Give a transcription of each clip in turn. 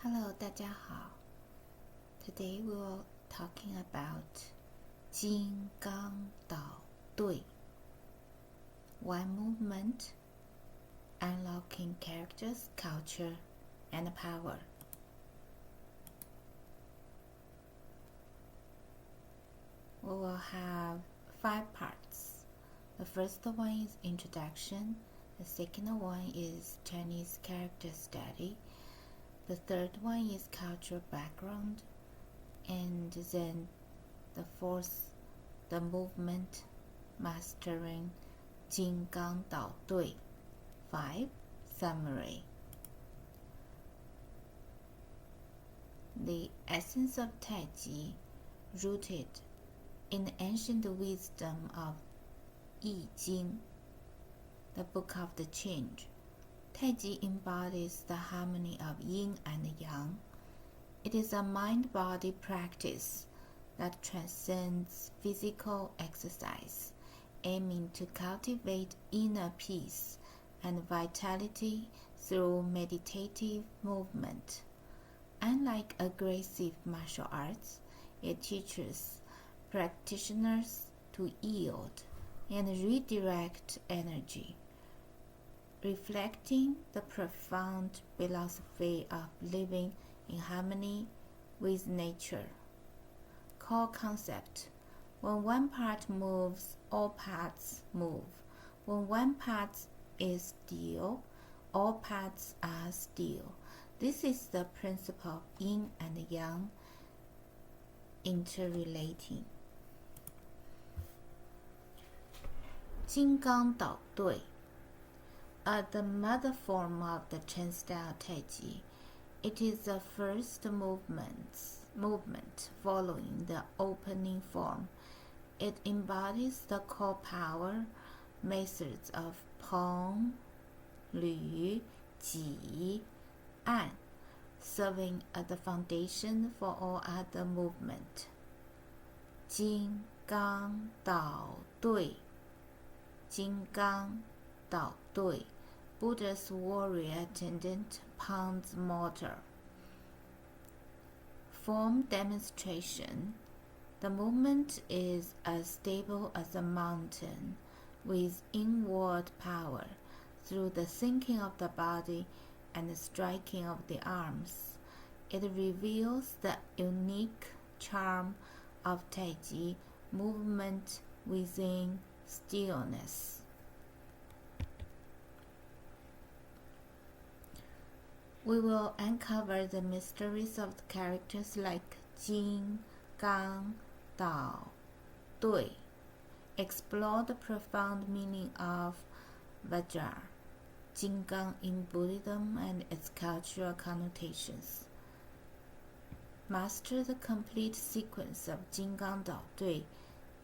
Hello， 大家好。Today we will talking about 金刚捣碓 one movement, unlocking characters, culture, and power. We will have 5 parts. The first one is introduction. The second one is Chinese character study. The third one is cultural background, and then the fourth, the movement mastering 金刚捣碓. 5. Summary. The essence of Taichi, rooted in the ancient wisdom of 易经, the book of the change. Taichi embodies the harmony of yin and yang. It is a mind-body practice that transcends physical exercise, aiming to cultivate inner peace and vitality through meditative movement. Unlike aggressive martial arts, it teaches practitioners to yield and redirect energy, reflecting the profound philosophy of living in harmony with nature. Core concept: when one part moves, all parts move. When one part is still, all parts are still. This is the principle of yin and yang interrelating. 金刚捣碓, the mother form of the Chen style Taichi. It is the first movement following the opening form. It embodies the core power methods of Peng, Lü, Ji, An, serving as the foundation for all other movement. 金刚捣碓, 金刚捣碓, Buddha's warrior attendant Peng's mortar. Form demonstration. The movement is as stable as a mountain, with inward power through the sinking of the body and the striking of the arms. It reveals the unique charm of Taichi, movement within stillness. We will uncover the mysteries of the characters like Jin, Gāng, Dao, Duì, explore the profound meaning of Vajra, Jingang in Buddhism and its cultural connotations. Master the complete sequence of Jingang Dao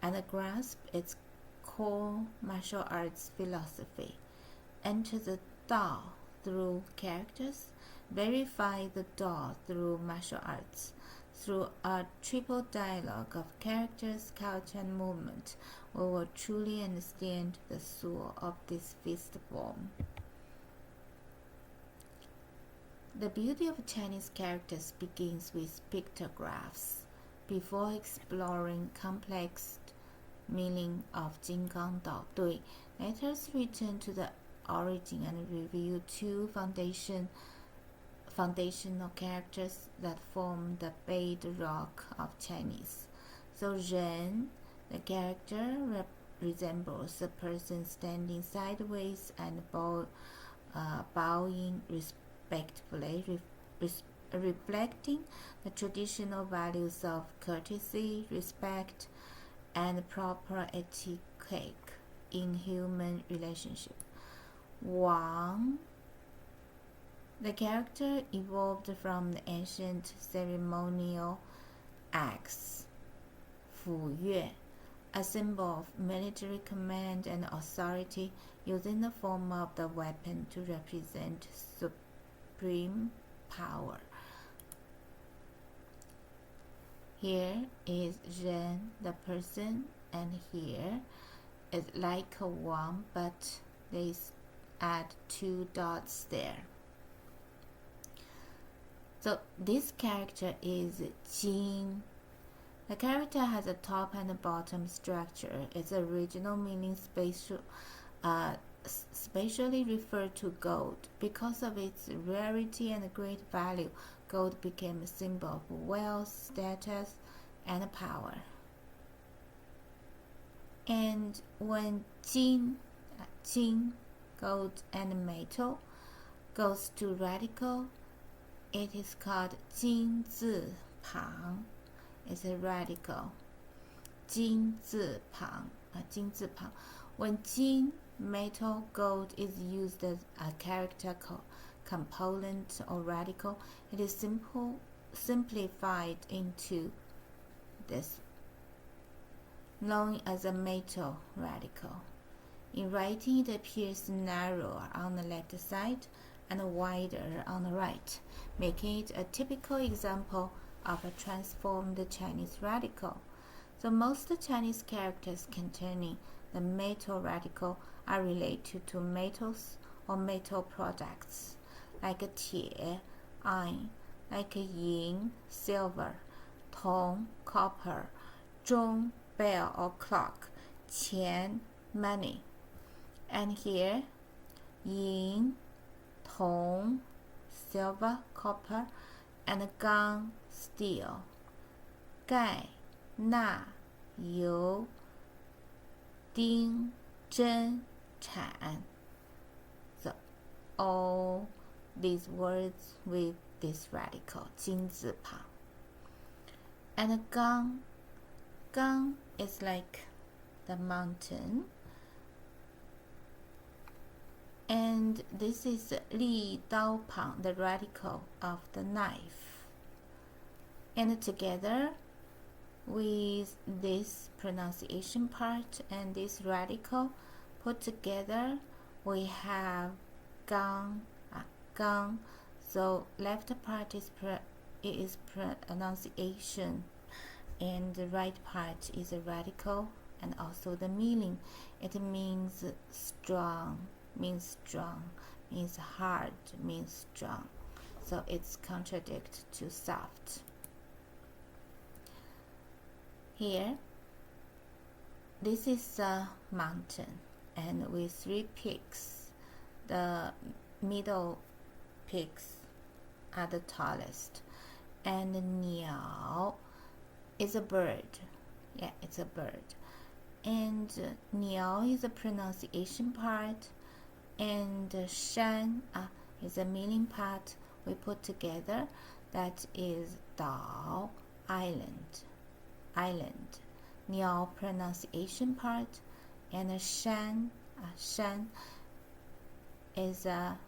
and grasp its core martial arts philosophy. Enter the Dao through characters, verify the Dao through martial arts. Through a triple dialogue of characters, culture, and movement, we will truly understand the soul of this fifth form. The beauty of Chinese characters begins with pictographs. Before exploring complex meaning of 金刚捣碓, let us return to the origin and review 2 foundational characters that form the bedrock of Chinese. So Ren, the character, resembles a person standing sideways and bowing respectfully, reflecting the traditional values of courtesy, respect, and proper etiquette in human relationship. Wang, the character evolved from the ancient ceremonial axe, Fu Yue, a symbol of military command and authority, using the form of the weapon to represent supreme power. Here is Ren, the person, and here is like a Wang, but they add 2 dots there. So this character is Jīn. The character has a top and a bottom structure. Its original meaning spatially referred to gold. Because of its rarity and great value, gold became a symbol of wealth, status, and power. And when Jīn, gold and metal, goes to radical, it is called 金字旁. It's a radical. 金字旁. When Jīn, metal, gold is used as a character component or radical, it is simplified into this, known as a metal radical. In writing, it appears narrower on the left side and wider on the right, making it a typical example of a transformed Chinese radical. So most Chinese characters containing the metal radical are related to metals or metal products, like 铁, iron, like 银, silver, 铜, copper, 钟, bell or clock, 钱, money. And here, 银, 铜, silver, copper, and Gāng, steel. 钙, 钠, 油, 丁, 针, 产. So all these words with this radical, 金字旁. And Gāng is like the mountain. And this is 利刀旁, the radical of the knife. And together with this pronunciation part and this radical put together, we have Gāng. So left part is pronunciation, and the right part is a radical and also the meaning. It means strong, means hard, means strong. So it's contradict to soft. Here, this is a mountain, and with 3 peaks. The middle peaks are the tallest. And 鸟 is a bird. Yeah, it's a bird. And 鸟 is a pronunciation part, and 山 is a meaning part we put together. That is 岛, island. 鸟 pronunciation part, and 山 is a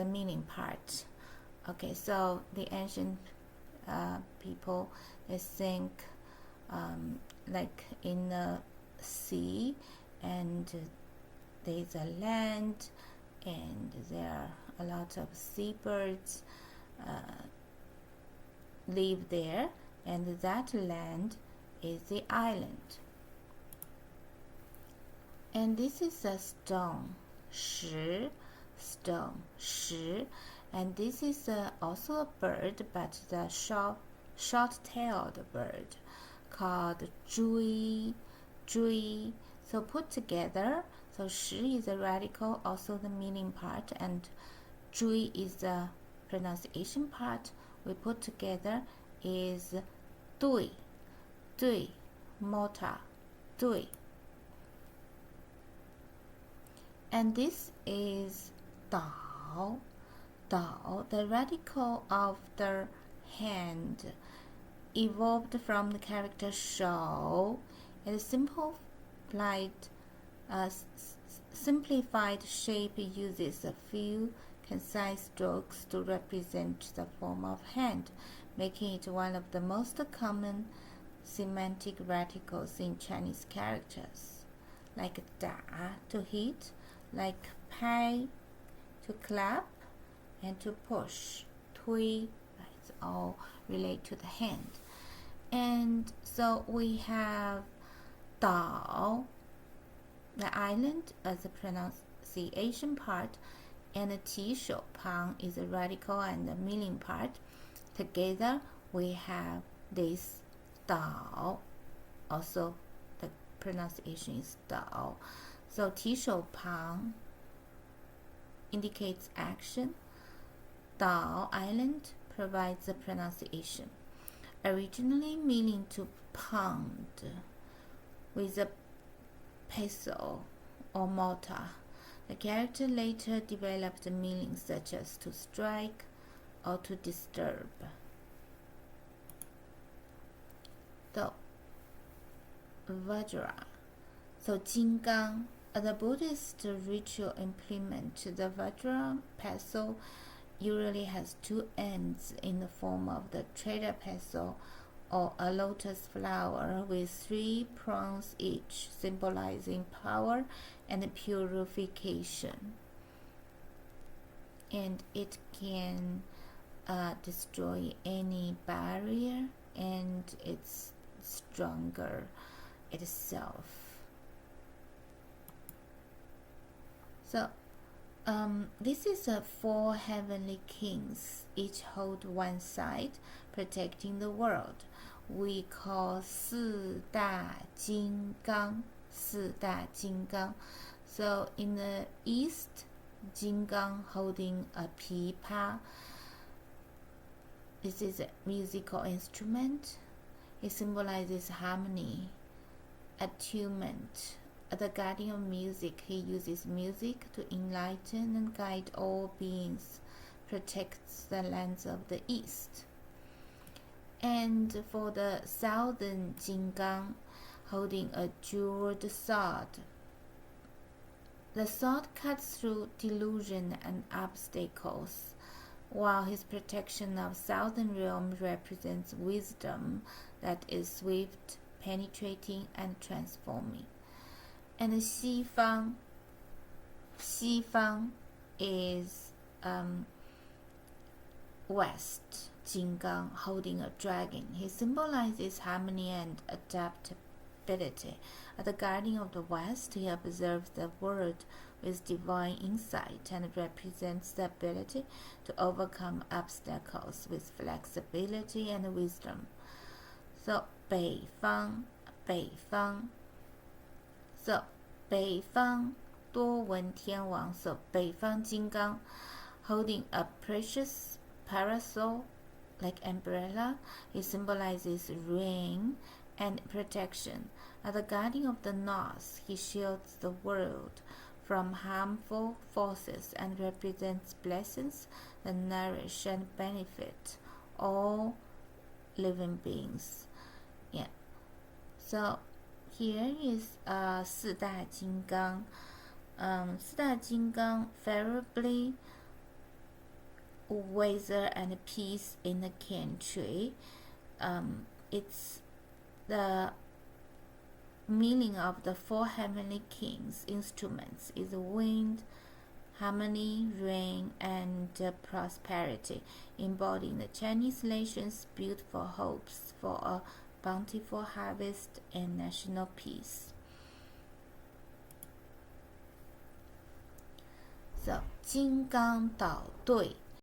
meaning part. Okay, so the ancient people, they think like in the sea, and there's a land, and there are a lot of seabirds live there, and that land is the island. And this is a stone, 石 stone, 石, and this is also a bird, but the short-tailed bird called Duì. So put together, so 石 is a radical, also the meaning part, and Duì is the pronunciation part. We put together is Duì, Mortar, Duì. And this is Dao, the radical of the hand, evolved from the character shou. It is simplified shape uses a few concise strokes to represent the form of hand, making it one of the most common semantic radicals in Chinese characters, like 打 to hit, like 拍 to clap, and to push, 推. It's all relate to the hand. And so we have 岛, the island, as a pronunciation part, and 提手旁 is a radical and the meaning part. Together we have this 捣, also the pronunciation is 捣. So 提手旁 indicates action. Dao Island provides the pronunciation. Originally meaning to pound with a pestle or mortar, the character later developed meanings such as to strike or to disturb. So, Vajra. So, 金刚. The Buddhist ritual implement, the Vajra pestle usually has two ends in the form of the treasure pestle or a lotus flower with 3 prongs each, symbolizing power and purification. And it can destroy any barrier, and it's stronger itself. So this is 4 heavenly kings, each hold one side, protecting the world. We call 四大金刚, 四大金刚. So in the east, 金刚 holding a pipa. This is a musical instrument. It symbolizes harmony, attunement. The guardian of music, he uses music to enlighten and guide all beings, protects the lands of the east. And for the southern Jingang, holding a jeweled sword, the sword cuts through delusion and obstacles, while his protection of southern realms represents wisdom that is swift, penetrating, and transforming. And 西方 is west, Jingang, holding a dragon. He symbolizes harmony and adaptability. As the guardian of the west, he observes the world with divine insight and represents the ability to overcome obstacles with flexibility and wisdom. So 北方 So 北方多闻天王 So 北方金刚 holding a precious parasol like umbrella. It symbolizes rain and protection. As the guardian of the north, he shields the world from harmful forces and represents blessings that nourish and benefit all living beings. Yeah. So here is 四大金刚. 四大金刚 favorably weather and peace in the country. It's the meaning of the 4 heavenly kings instruments is wind, harmony, rain, and prosperity, embodying the Chinese nation's beautiful hopes for a bountiful harvest and national peace. So 金刚捣碓